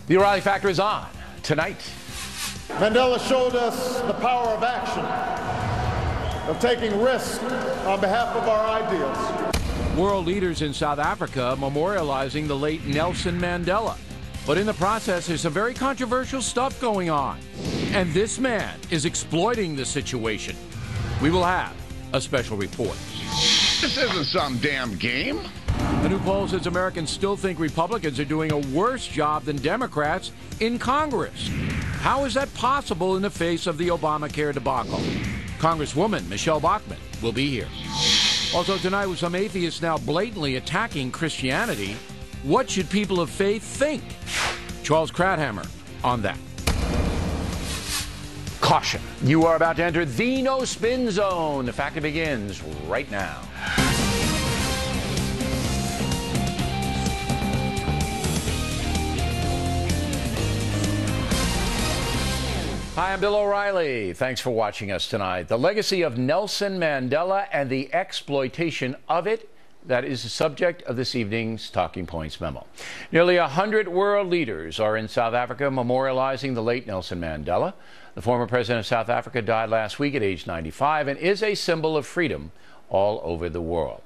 The O'Reilly Factor is on tonight. Mandela showed us the power of action, of taking risks on behalf of our ideals. World leaders in South Africa memorializing the late Nelson Mandela. But in the process, there's some very controversial stuff going on. And this man is exploiting the situation. We will have a special report. This isn't some damn game. A new poll says Americans still think Republicans are doing a worse job than Democrats in Congress. How is that possible in the face of the Obamacare debacle? Congresswoman Michelle Bachmann will be here. Also tonight, with some atheists now blatantly attacking Christianity, what should people of faith think? Charles Krathammer on that. Caution, you are about to enter the no-spin zone. The Factor begins right now. Hi, I'm Bill O'Reilly. Thanks for watching us tonight. The legacy of Nelson Mandela and the exploitation of it, that is the subject of this evening's Talking Points memo. Nearly 100 world leaders are in South Africa memorializing the late Nelson Mandela. The former president of South Africa died last week at age 95 and is a symbol of freedom all over the world.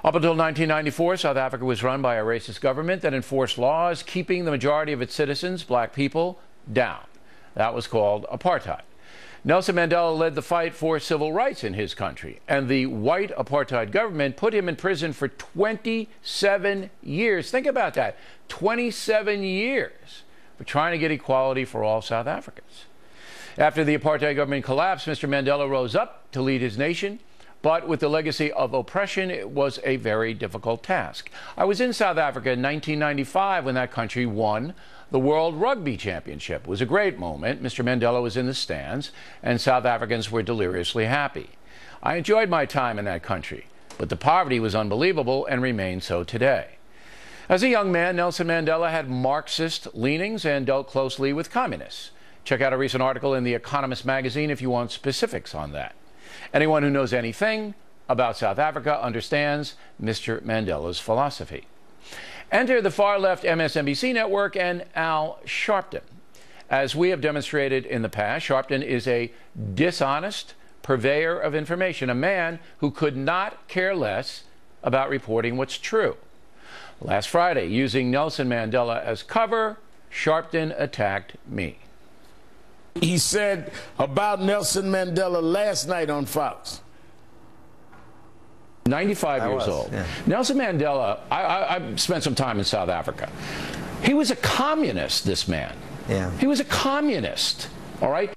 Up until 1994, South Africa was run by a racist government that enforced laws keeping the majority of its citizens, black people, down. That was called apartheid. Nelson Mandela led the fight for civil rights in his country, and the white apartheid government put him in prison for 27 years. Think about that, 27 years for trying to get equality for all South Africans. After the apartheid government collapsed, Mr. Mandela rose up to lead his nation, but with the legacy of oppression, it was a very difficult task. I was in South Africa in 1995 when that country won the World Rugby Championship. It was a great moment. Mr. Mandela was in the stands, and South Africans were deliriously happy. I enjoyed my time in that country, but the poverty was unbelievable and remains so today. As a young man, Nelson Mandela had Marxist leanings and dealt closely with communists. Check out a recent article in The Economist magazine if you want specifics on that. Anyone who knows anything about South Africa understands Mr. Mandela's philosophy. Enter the far-left MSNBC network and Al Sharpton. As we have demonstrated in the past, Sharpton is a dishonest purveyor of information, a man who could not care less about reporting what's true. Last Friday, using Nelson Mandela as cover, Sharpton attacked me. He said about Nelson Mandela last night on Fox. 95 years old. Yeah. Nelson Mandela, I spent some time in South Africa. He was a communist, this man. Yeah. He was a communist, all right?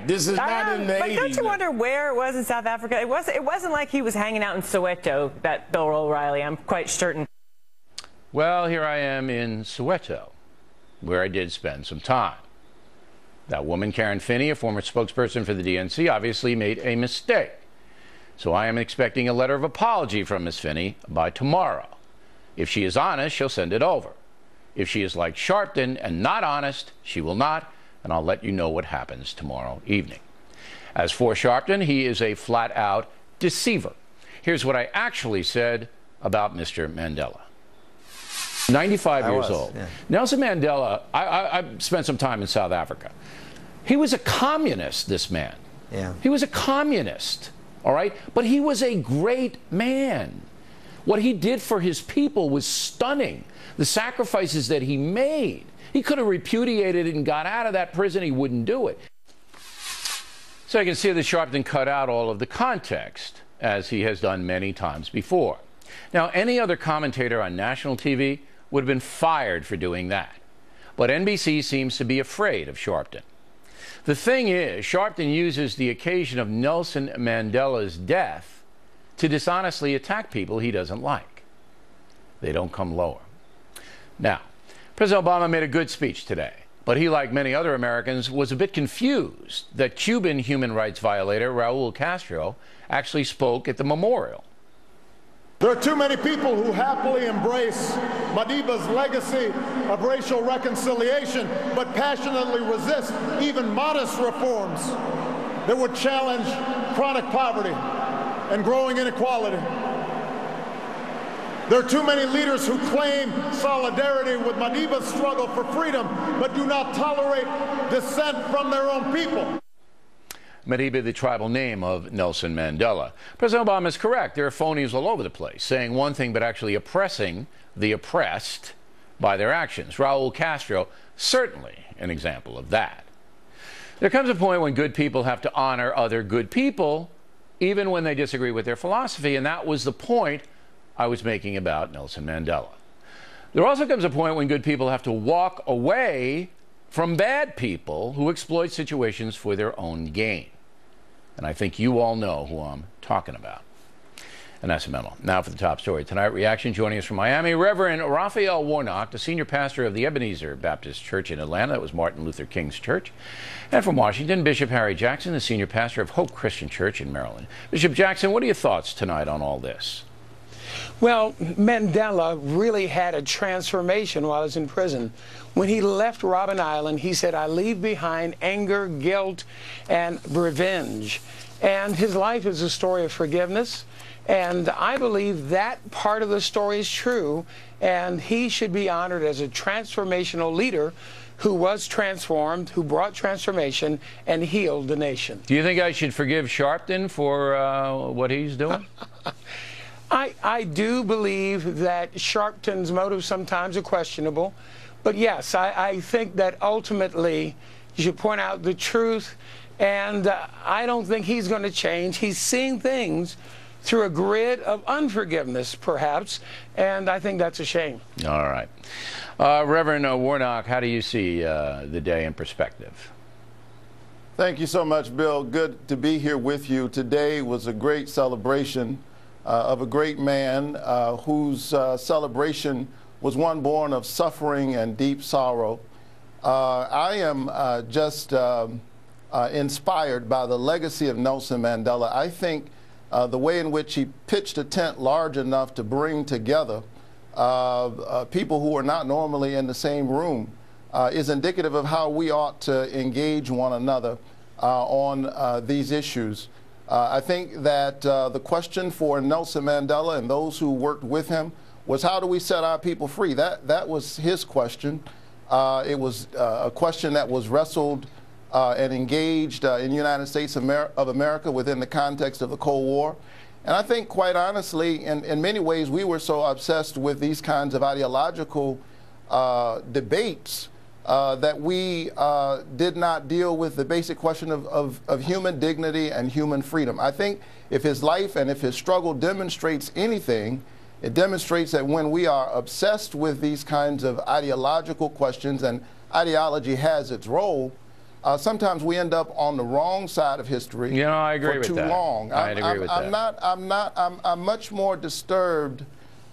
This is not in the 80s. But don't you wonder where it was in South Africa? It wasn't like he was hanging out in Soweto, that Bill O'Reilly, I'm quite certain. Well, here I am in Soweto, where I did spend some time. That woman, Karen Finney, a former spokesperson for the DNC, obviously made a mistake. So I am expecting a letter of apology from Ms. Finney by tomorrow. If she is honest, she'll send it over. If she is like Sharpton and not honest, she will not, and I'll let you know what happens tomorrow evening. As for Sharpton, he is a flat-out deceiver. Here's what I actually said about Mr. Mandela. 95 years old. Yeah. Nelson Mandela, I spent some time in South Africa. He was a communist, this man. Yeah. He was a communist. All right? But he was a great man. What he did for his people was stunning. The sacrifices that he made. He could have repudiated it and got out of that prison. He wouldn't do it. So you can see that Sharpton cut out all of the context, as he has done many times before. Now, any other commentator on national TV would have been fired for doing that. But NBC seems to be afraid of Sharpton. The thing is, Sharpton uses the occasion of Nelson Mandela's death to dishonestly attack people he doesn't like. They don't come lower. Now, President Obama made a good speech today, but he, like many other Americans, was a bit confused that Cuban human rights violator Raul Castro actually spoke at the memorial. There are too many people who happily embrace Madiba's legacy of racial reconciliation, but passionately resist even modest reforms that would challenge chronic poverty and growing inequality. There are too many leaders who claim solidarity with Madiba's struggle for freedom, but do not tolerate dissent from their own people. Madiba, the tribal name of Nelson Mandela. President Obama is correct. There are phonies all over the place, saying one thing but actually oppressing the oppressed by their actions. Raul Castro, certainly an example of that. There comes a point when good people have to honor other good people, even when they disagree with their philosophy, and that was the point I was making about Nelson Mandela. There also comes a point when good people have to walk away from bad people who exploit situations for their own gain. And I think you all know who I'm talking about. And that's a memo. Now for the top story tonight. Reaction joining us from Miami, Reverend Raphael Warnock, the senior pastor of the Ebenezer Baptist Church in Atlanta. That was Martin Luther King's church. And from Washington, Bishop Harry Jackson, the senior pastor of Hope Christian Church in Maryland. Bishop Jackson, what are your thoughts tonight on all this? Well, Mandela really had a transformation while he was in prison. When he left Robben Island, he said, "I leave behind anger, guilt, and revenge." And his life is a story of forgiveness. And I believe that part of the story is true. And he should be honored as a transformational leader who was transformed, who brought transformation and healed the nation. Do you think I should forgive Sharpton for what he's doing? I do believe that Sharpton's motives sometimes are questionable. But yes, I think that ultimately you should point out the truth. And I don't think he's going to change. He's seeing things through a grid of unforgiveness, perhaps. And I think that's a shame. All right. Reverend Warnock, how do you see the day in perspective? Thank you so much, Bill. Good to be here with you. Today was a great celebration of a great man whose celebration was one born of suffering and deep sorrow. I am just inspired by the legacy of Nelson Mandela. I think the way in which he pitched a tent large enough to bring together people who are not normally in the same room is indicative of how we ought to engage one another on these issues. I think that the question for Nelson Mandela and those who worked with him was, how do we set our people free? That was his question. It was a question that was wrestled and engaged in the United States of America within the context of the Cold War. And I think, quite honestly, in many ways, we were so obsessed with these kinds of ideological debates that we did not deal with the basic question of human dignity and human freedom. I think if his life and if his struggle demonstrates anything, it demonstrates that when we are obsessed with these kinds of ideological questions, and ideology has its role, sometimes we end up on the wrong side of history. You know, I agree with that. For too long. I agree with that. I'm much more disturbed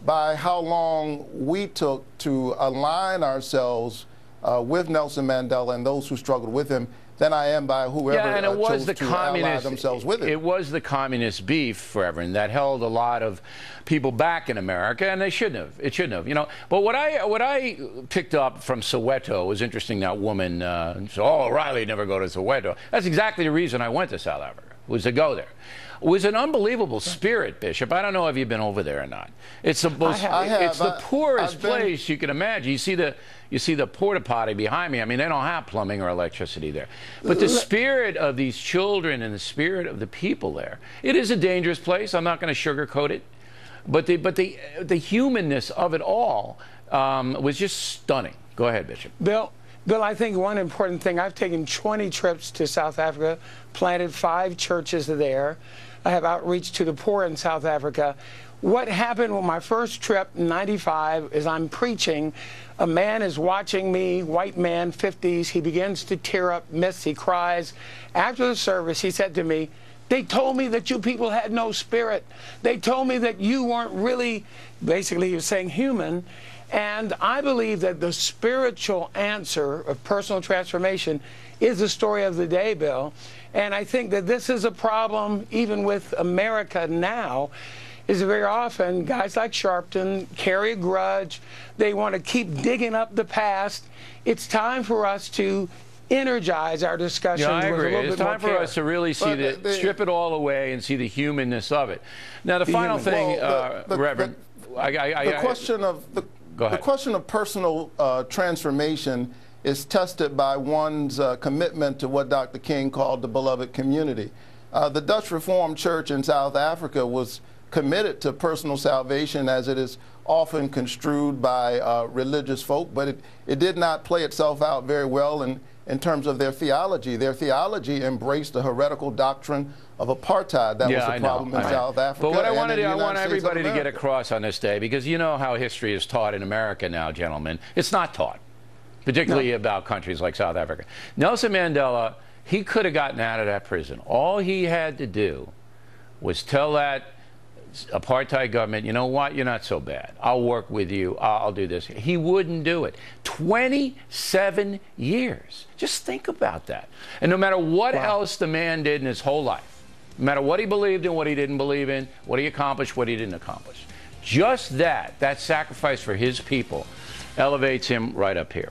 by how long we took to align ourselves with Nelson Mandela and those who struggled with him than I am by whoever and it was chose to ally themselves with it. It was the communist beef, Reverend, that held a lot of people back in America, and they shouldn't have. It shouldn't have, you know. But what I picked up from Soweto was interesting. That woman said, "Oh, O'Reilly never go to Soweto." That's exactly the reason I went to South Africa, was to go there. It was an unbelievable spirit, Bishop. I don't know if you've been over there or not. It's the most, it's the poorest place you can imagine. You see the porta potty behind me. I mean, they don't have plumbing or electricity there. But the spirit of these children and the spirit of the people there, it is a dangerous place. I'm not going to sugarcoat it. But the humanness of it all was just stunning. Go ahead, Bishop. Bill, I think one important thing, I've taken 20 trips to South Africa, planted 5 churches there. I have outreach to the poor in South Africa. What happened with my first trip in '95 is I'm preaching. A man is watching me, white man, 50s. He begins to tear up, he cries. After the service, he said to me, "They told me that you people had no spirit. They told me that you weren't really," basically he was saying, human. And I believe that the spiritual answer of personal transformation is the story of the day, Bill. And I think that this is a problem even with America now, is very often guys like Sharpton carry a grudge. They want to keep digging up the past. It's time for us to energize our discussions. Yeah, I agree. With a little it's bit time more for care. us to really see strip it all away and see the humanness of it. Now, the final thing, Reverend. The question of personal transformation is tested by one's commitment to what Dr. King called the beloved community. The Dutch Reformed Church in South Africa was committed to personal salvation, as it is often construed by religious folk, but it did not play itself out very well in terms of their theology. Their theology embraced the heretical doctrine of apartheid. That was the problem in South Africa. But what I want everybody to get across on this day, because you know how history is taught in America now, gentlemen. It's not taught, particularly about countries like South Africa. Nelson Mandela, he could have gotten out of that prison. All he had to do was tell that apartheid government, you know what, you're not so bad. I'll work with you. I'll do this. He wouldn't do it. 27 years. Just think about that. And no matter what else the man did in his whole life, no matter what he believed in, what he didn't believe in, what he accomplished, what he didn't accomplish, just that sacrifice for his people elevates him right up here.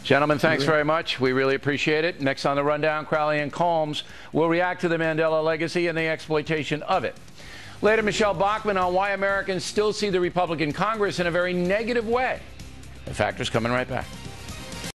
Gentlemen, thanks very much. We really appreciate it. Next on the Rundown, Crowley and Combs will react to the Mandela legacy and the exploitation of it. Later, Michelle Bachmann on why Americans still see the Republican Congress in a very negative way. The Factor's coming right back.